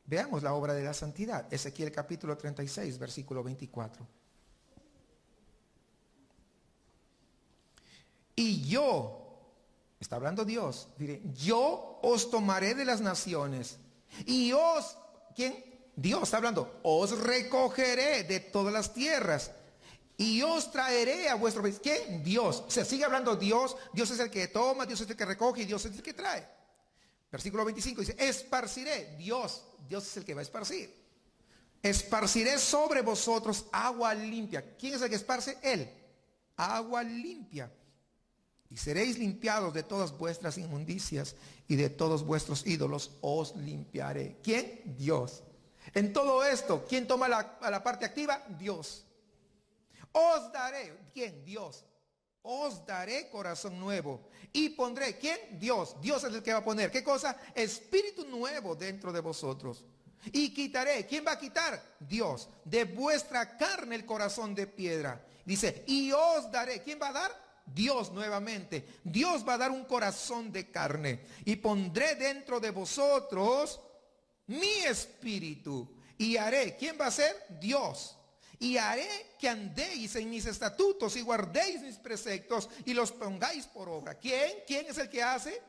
Veamos la obra de la santidad. Ezequiel capítulo 36, versículo 24. Y yo, está hablando Dios, diré: yo os tomaré de las naciones y os, ¿quién? Dios está hablando, os recogeré de todas las tierras y os traeré a vuestro país. ¿Quién? Dios. Se sigue hablando Dios. Dios es el que toma, Dios es el que recoge y Dios es el que trae. Versículo 25 dice: esparciré. Dios es el que va a esparcir. Esparciré sobre vosotros agua limpia. ¿Quién es el que esparce? Él. Agua limpia. Y seréis limpiados de todas vuestras inmundicias y de todos vuestros ídolos os limpiaré. ¿Quién? Dios. En todo esto, ¿quién toma la parte activa? Dios. Os daré. ¿Quién? Dios. Os daré corazón nuevo y pondré, ¿quién? Dios. Dios es el que va a poner, ¿qué cosa? Espíritu nuevo dentro de vosotros. Y quitaré, ¿quién va a quitar? Dios. De vuestra carne el corazón de piedra. Dice, y os daré, ¿quién va a dar? Dios nuevamente. Dios va a dar un corazón de carne. Y pondré dentro de vosotros mi espíritu. Y haré, ¿quién va a ser? Dios. Y haré que andéis en mis estatutos y guardéis mis preceptos y los pongáis por obra. ¿Quién? ¿Quién es el que hace?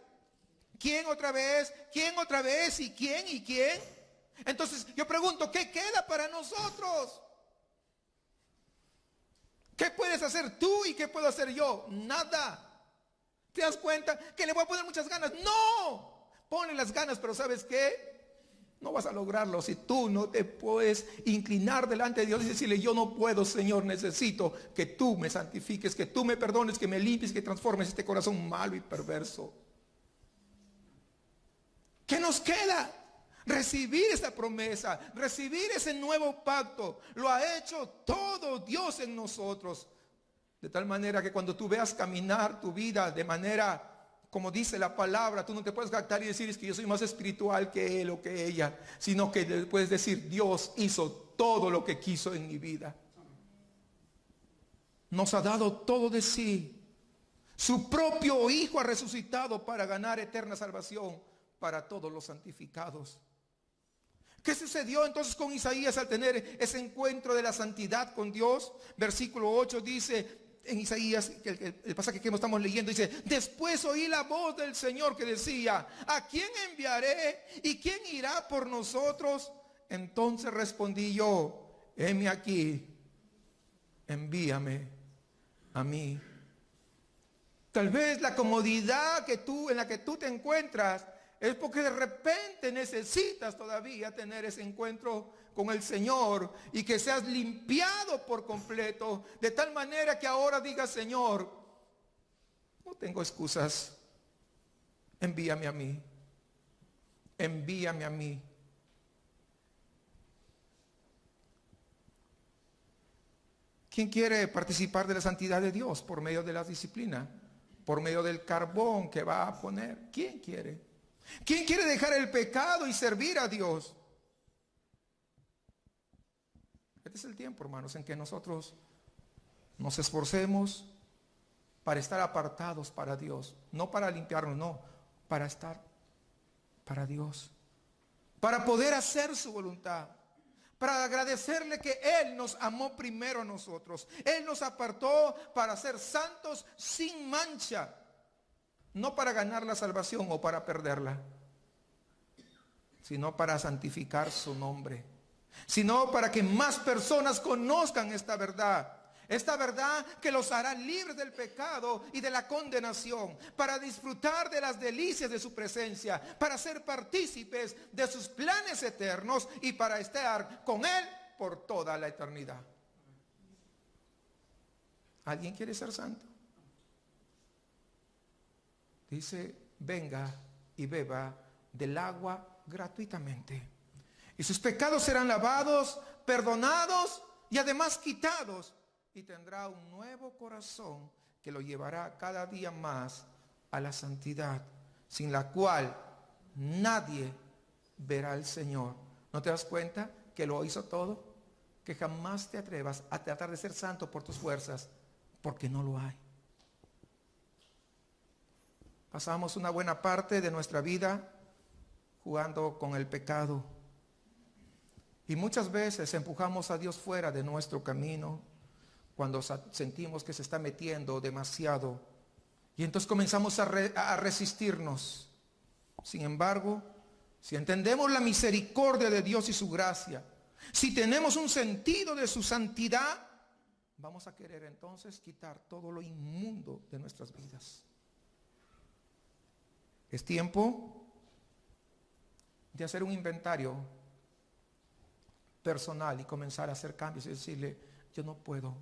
¿Quién otra vez? ¿Quién otra vez? ¿Y quién? ¿Y quién? Entonces yo pregunto, ¿qué queda para nosotros? ¿Qué puedes hacer tú y qué puedo hacer yo? Nada. ¿Te das cuenta que le voy a poner muchas ganas? No. Ponle las ganas, pero ¿sabes qué? No vas a lograrlo si tú no te puedes inclinar delante de Dios y decirle: yo no puedo, Señor, necesito que tú me santifiques, que tú me perdones, que me limpies, que transformes este corazón malo y perverso. ¿Qué nos queda? Recibir esa promesa, recibir ese nuevo pacto. Lo ha hecho todo Dios en nosotros. De tal manera que cuando tú veas caminar tu vida de manera como dice la palabra, tú no te puedes jactar y decir: es que yo soy más espiritual que él o que ella, sino que puedes decir: Dios hizo todo lo que quiso en mi vida. Nos ha dado todo de sí. Su propio Hijo ha resucitado para ganar eterna salvación para todos los santificados. ¿Qué sucedió entonces con Isaías al tener ese encuentro de la santidad con Dios? Versículo 8 dice en Isaías, el pasaje que estamos leyendo, dice: después oí la voz del Señor que decía: ¿a quién enviaré y quién irá por nosotros? Entonces respondí yo: heme aquí, envíame a mí. Tal vez la comodidad en la que tú te encuentras es porque de repente necesitas todavía tener ese encuentro con el Señor y que seas limpiado por completo, de tal manera que ahora digas: Señor, no tengo excusas, envíame a mí, envíame a mí. ¿Quién quiere participar de la santidad de Dios por medio de la disciplina? Por medio del carbón que va a poner. ¿Quién quiere? ¿Quién quiere dejar el pecado y servir a Dios? Este es el tiempo, hermanos, en que nosotros nos esforcemos para estar apartados para Dios. No para limpiarnos, no, para estar para Dios. Para poder hacer su voluntad. Para agradecerle que Él nos amó primero a nosotros. Él nos apartó para ser santos sin mancha. No para ganar la salvación o para perderla, sino para santificar su nombre. Sino para que más personas conozcan esta verdad. Esta verdad que los hará libres del pecado y de la condenación. Para disfrutar de las delicias de su presencia. Para ser partícipes de sus planes eternos y para estar con Él por toda la eternidad. ¿Alguien quiere ser santo? Dice: venga y beba del agua gratuitamente. Y sus pecados serán lavados, perdonados y además quitados. Y tendrá un nuevo corazón que lo llevará cada día más a la santidad, sin la cual nadie verá al Señor. ¿No te das cuenta que lo hizo todo? Que jamás te atrevas a tratar de ser santo por tus fuerzas, porque no lo hay. Pasamos una buena parte de nuestra vida jugando con el pecado. Y muchas veces empujamos a Dios fuera de nuestro camino cuando sentimos que se está metiendo demasiado. Y entonces comenzamos a resistirnos. Sin embargo, si entendemos la misericordia de Dios y su gracia, si tenemos un sentido de su santidad, vamos a querer entonces quitar todo lo inmundo de nuestras vidas. Es tiempo de hacer un inventario personal y comenzar a hacer cambios y decirle: yo no puedo,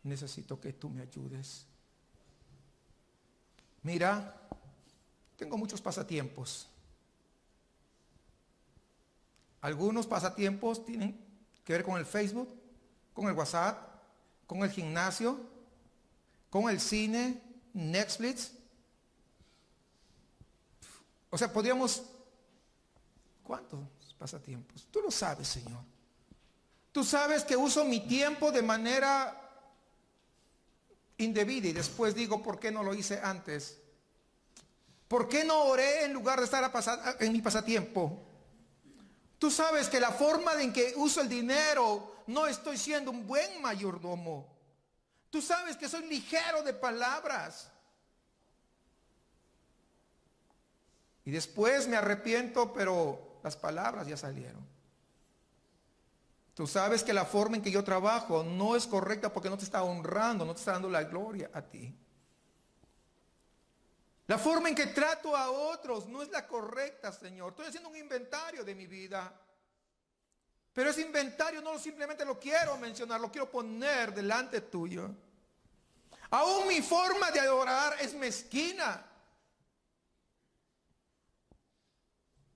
necesito que tú me ayudes. Mira, tengo muchos pasatiempos. Algunos pasatiempos tienen que ver con el Facebook, con el WhatsApp, con el gimnasio, con el cine, Netflix. O sea, podríamos... ¿Cuántos pasatiempos? Tú lo sabes, Señor. Tú sabes que uso mi tiempo de manera indebida y después digo: ¿por qué no lo hice antes? ¿Por qué no oré en lugar de estar en mi pasatiempo? Tú sabes que la forma en que uso el dinero, no estoy siendo un buen mayordomo. Tú sabes que soy ligero de palabras. Y después me arrepiento, pero las palabras ya salieron. Tú sabes que la forma en que yo trabajo no es correcta porque no te está honrando, no te está dando la gloria a ti. La forma en que trato a otros no es la correcta, Señor. Estoy haciendo un inventario de mi vida. Pero ese inventario no simplemente lo quiero mencionar, lo quiero poner delante tuyo. Aún mi forma de adorar es mezquina.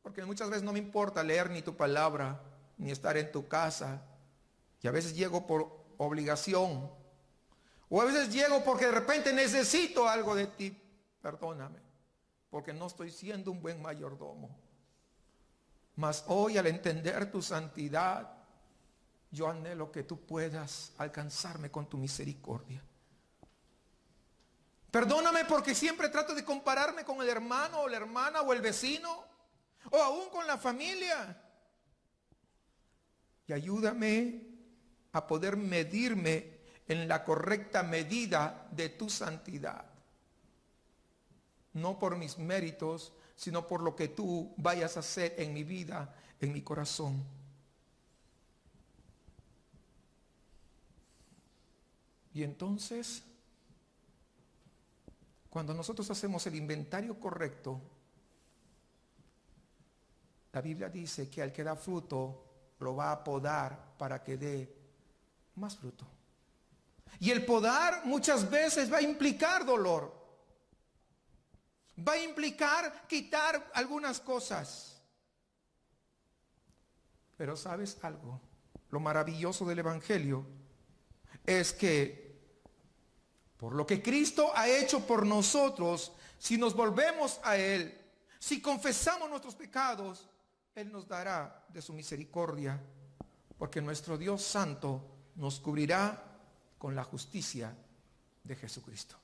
Porque muchas veces no me importa leer ni tu palabra, ni estar en tu casa. Y a veces llego por obligación. O a veces llego porque de repente necesito algo de ti. Perdóname, porque no estoy siendo un buen mayordomo. Mas hoy, al entender tu santidad, yo anhelo que tú puedas alcanzarme con tu misericordia. Perdóname porque siempre trato de compararme con el hermano o la hermana o el vecino o aún con la familia. Y ayúdame a poder medirme en la correcta medida de tu santidad. No por mis méritos, sino por lo que tú vayas a hacer en mi vida, en mi corazón. Y entonces, cuando nosotros hacemos el inventario correcto, la Biblia dice que al que da fruto lo va a podar para que dé más fruto. Y el podar muchas veces va a implicar dolor. Va a implicar quitar algunas cosas. Pero ¿sabes algo? Lo maravilloso del Evangelio es que por lo que Cristo ha hecho por nosotros, si nos volvemos a Él, si confesamos nuestros pecados, Él nos dará de su misericordia, porque nuestro Dios Santo nos cubrirá con la justicia de Jesucristo.